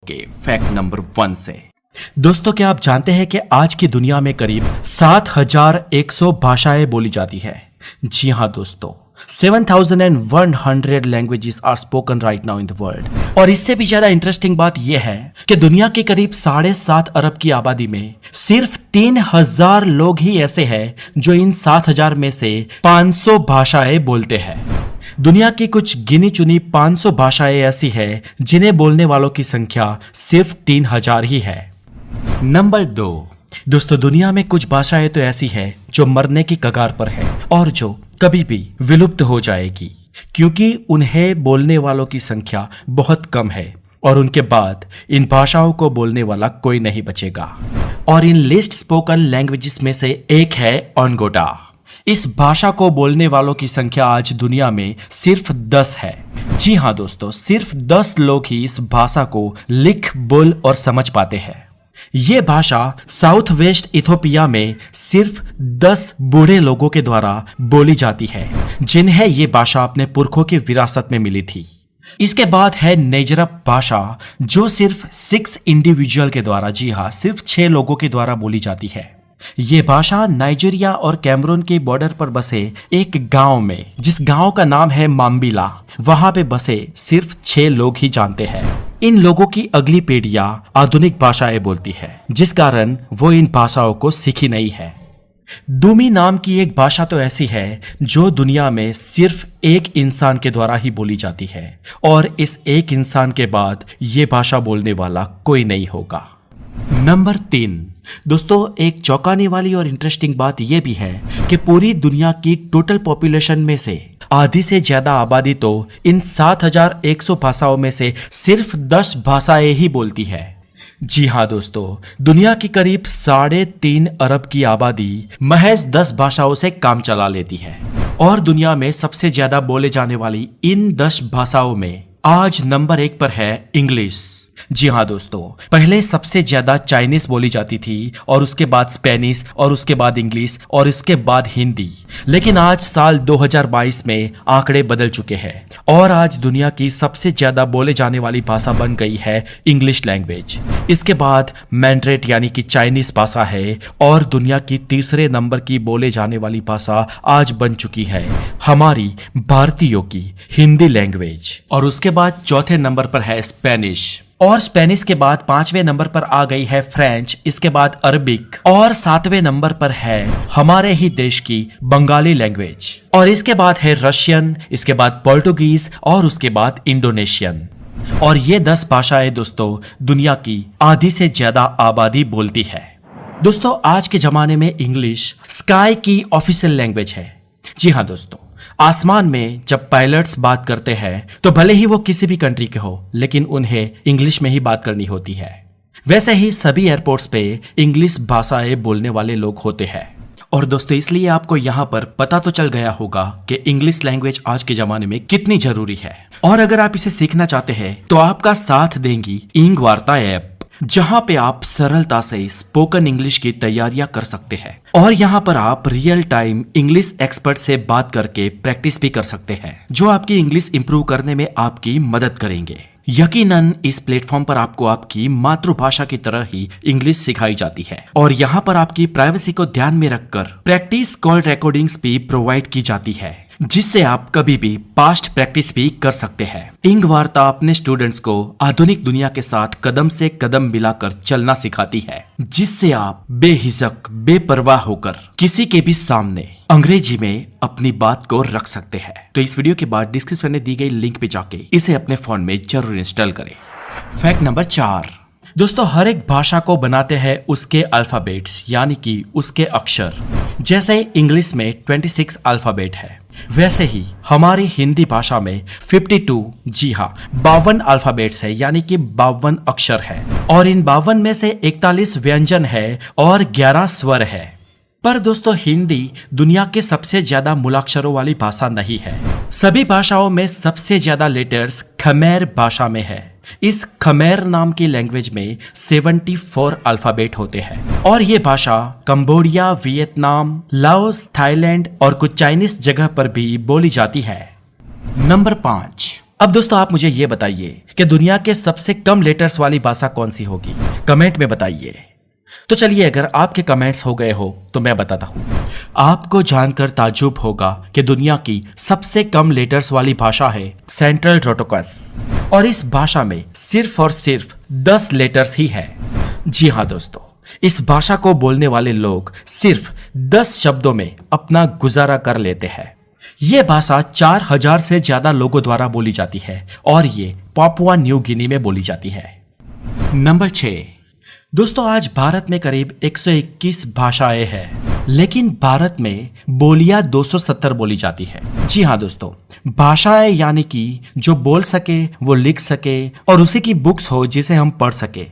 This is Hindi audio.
के फैक्ट नंबर 1 से। दोस्तों, क्या आप जानते हैं कि आज की दुनिया में करीब 7100 भाषाएं बोली जाती है। जी हाँ दोस्तों, 7100 languages are spoken right now in the world. और इससे भी ज्यादा इंटरेस्टिंग बात यह है कि दुनिया के करीब 7.5 अरब की आबादी में सिर्फ 3000 लोग ही ऐसे हैं जो इन 7000 में से 500 भाषाएं बोलते हैं। दुनिया की कुछ गिनी चुनी 500 भाषाएं ऐसी हैं जिन्हें बोलने वालों की संख्या सिर्फ 3000 ही है। नंबर 2, दोस्तों, दुनिया में कुछ भाषाएं तो ऐसी हैं जो मरने की कगार पर है और जो कभी भी विलुप्त हो जाएगी, क्योंकि उन्हें बोलने वालों की संख्या बहुत कम है और उनके बाद इन भाषाओं को बोलने वाला कोई नहीं बचेगा। और इन लिस्ट स्पोकन लैंग्वेजेस में से एक है ओनगोटा। इस भाषा को बोलने वालों की संख्या आज दुनिया में सिर्फ 10 है। जी हाँ दोस्तों, सिर्फ 10 लोग ही इस भाषा को लिख, बोल और समझ पाते हैं। ये भाषा साउथ वेस्ट इथोपिया में सिर्फ 10 बूढ़े लोगों के द्वारा बोली जाती है, जिन्हें ये भाषा अपने पुरखों की विरासत में मिली थी। इसके बाद है नेजरप भाषा, जो सिर्फ 6 इंडिविजुअल के द्वारा, जी हाँ, सिर्फ 6 लोगों के द्वारा बोली जाती है। ये भाषा नाइजीरिया और कैमरून के बॉर्डर पर बसे एक गांव में, जिस गांव का नाम है माम्बिला, वहां पे बसे सिर्फ 6 लोग ही जानते हैं। इन लोगों की अगली पीढ़ियां आधुनिक भाषाएं बोलती है, जिस कारण वो इन भाषाओं को सीखी नहीं है। दूमी नाम की एक भाषा तो ऐसी है जो दुनिया में सिर्फ एक इंसान के द्वारा ही बोली जाती है और इस एक इंसान के बाद ये भाषा बोलने वाला कोई नहीं होगा। नंबर 3, दोस्तों, एक चौंकाने वाली और इंटरेस्टिंग बात यह भी है कि पूरी दुनिया की टोटल पॉपुलेशन में से आधी से ज्यादा आबादी तो इन 7100 भाषाओं में से सिर्फ 10 भाषाएं ही बोलती है। जी हाँ दोस्तों, दुनिया की करीब 3.5 अरब की आबादी महज 10 भाषाओं से काम चला लेती है। और दुनिया में सबसे ज्यादा बोले जाने वाली इन 10 भाषाओं में आज नंबर 1 पर है इंग्लिश। जी हाँ दोस्तों, पहले सबसे ज्यादा चाइनीज बोली जाती थी और उसके बाद स्पेनिश और उसके बाद इंग्लिश और इसके बाद हिंदी। लेकिन आज साल 2022 में आंकड़े बदल चुके हैं और आज दुनिया की सबसे ज्यादा बोले जाने वाली भाषा बन गई है इंग्लिश लैंग्वेज। इसके बाद मैंड्रेट यानी कि चाइनीज भाषा है और दुनिया की तीसरे नंबर की बोले जाने वाली भाषा आज बन चुकी है हमारी भारतीयों की हिंदी लैंग्वेज। और उसके बाद चौथे नंबर पर है स्पेनिश और स्पेनिश के बाद 5वें नंबर पर आ गई है फ्रेंच, इसके बाद अरबिक और 7वें नंबर पर है हमारे ही देश की बंगाली लैंग्वेज और इसके बाद है रशियन, इसके बाद पोर्टुगीज और उसके बाद इंडोनेशियन। और ये 10 भाषाएं दोस्तों दुनिया की आधी से ज्यादा आबादी बोलती है। दोस्तों, आज के जमाने में इंग्लिश स्काई की ऑफिशियल लैंग्वेज है। जी हाँ दोस्तों, आसमान में जब पायलट्स बात करते हैं तो भले ही वो किसी भी कंट्री के हो, लेकिन उन्हें इंग्लिश में ही बात करनी होती है। वैसे ही सभी एयरपोर्ट्स पे इंग्लिश भाषाएं बोलने वाले लोग होते हैं। और दोस्तों, इसलिए आपको यहाँ पर पता तो चल गया होगा कि इंग्लिश लैंग्वेज आज के जमाने में कितनी जरूरी है। और अगर आप इसे सीखना चाहते हैं तो आपका साथ देंगी इंग वार्ता ऐप, जहां पे आप सरलता से स्पोकन इंग्लिश की तैयारियां कर सकते हैं और यहां पर आप रियल टाइम इंग्लिश एक्सपर्ट से बात करके प्रैक्टिस भी कर सकते हैं, जो आपकी इंग्लिश इंप्रूव करने में आपकी मदद करेंगे। यकीनन इस प्लेटफॉर्म पर आपको आपकी मातृभाषा की तरह ही इंग्लिश सिखाई जाती है और यहाँ पर आपकी प्राइवेसी को ध्यान में रखकर प्रैक्टिस कॉल रिकॉर्डिंग्स भी प्रोवाइड की जाती है, जिससे आप कभी भी पास्ट प्रैक्टिस भी कर सकते हैं। इंग वार्ता अपने स्टूडेंट्स को आधुनिक दुनिया के साथ कदम से कदम मिलाकर चलना सिखाती है, जिससे आप बेहिचक बेपरवाह होकर किसी के भी सामने अंग्रेजी में अपनी बात को रख सकते हैं। तो इस वीडियो के बाद डिस्क्रिप्शन में दी गई लिंक पे जाके इसे अपने फोन में जरूर इंस्टॉल करें। फैक्ट नंबर 4, दोस्तों, हर एक भाषा को बनाते हैं उसके अल्फाबेट्स यानी कि उसके अक्षर। जैसे इंग्लिश में 26 अल्फाबेट है, वैसे ही हमारी हिंदी भाषा में 52, जी हाँ, 52 अल्फाबेट्स है यानी कि 52 अक्षर है और इन 52 में से 41 व्यंजन है और 11 स्वर है। पर दोस्तों, हिंदी दुनिया के सबसे ज्यादा मूलाक्षरों वाली भाषा नहीं है। सभी भाषाओं में सबसे ज्यादा लेटर्स खमेर भाषा में है। इस खमेर नाम की लैंग्वेज में 74 अल्फाबेट होते हैं और ये भाषा कंबोडिया, वियतनाम, लाओस, थाईलैंड और कुछ चाइनीज जगह पर भी बोली जाती है। नंबर 5, अब दोस्तों आप मुझे ये बताइए कि दुनिया के सबसे कम लेटर्स वाली भाषा कौन सी होगी, कमेंट में बताइए। तो चलिए, अगर आपके कमेंट्स हो गए हो तो मैं बताता हूं। आपको जानकर ताज्जुब होगा कि दुनिया की सबसे कम लेटर्स वाली भाषा है सेंट्रल रोटोकस, और इस भाषा में सिर्फ और सिर्फ 10 लेटर्स ही है। जी हाँ दोस्तों, इस भाषा को बोलने वाले लोग सिर्फ 10 शब्दों में अपना गुजारा कर लेते हैं। ये भाषा 4000 से ज्यादा लोगों द्वारा बोली जाती है और ये पापुआ न्यू गिनी में बोली जाती है। नंबर 6। दोस्तों आज भारत में करीब 121 भाषाएं हैं, लेकिन भारत में बोलियां 270 बोली जाती है। जी हाँ दोस्तों, भाषाएं यानी कि जो बोल सके, वो लिख सके और उसी की बुक्स हो जिसे हम पढ़ सके।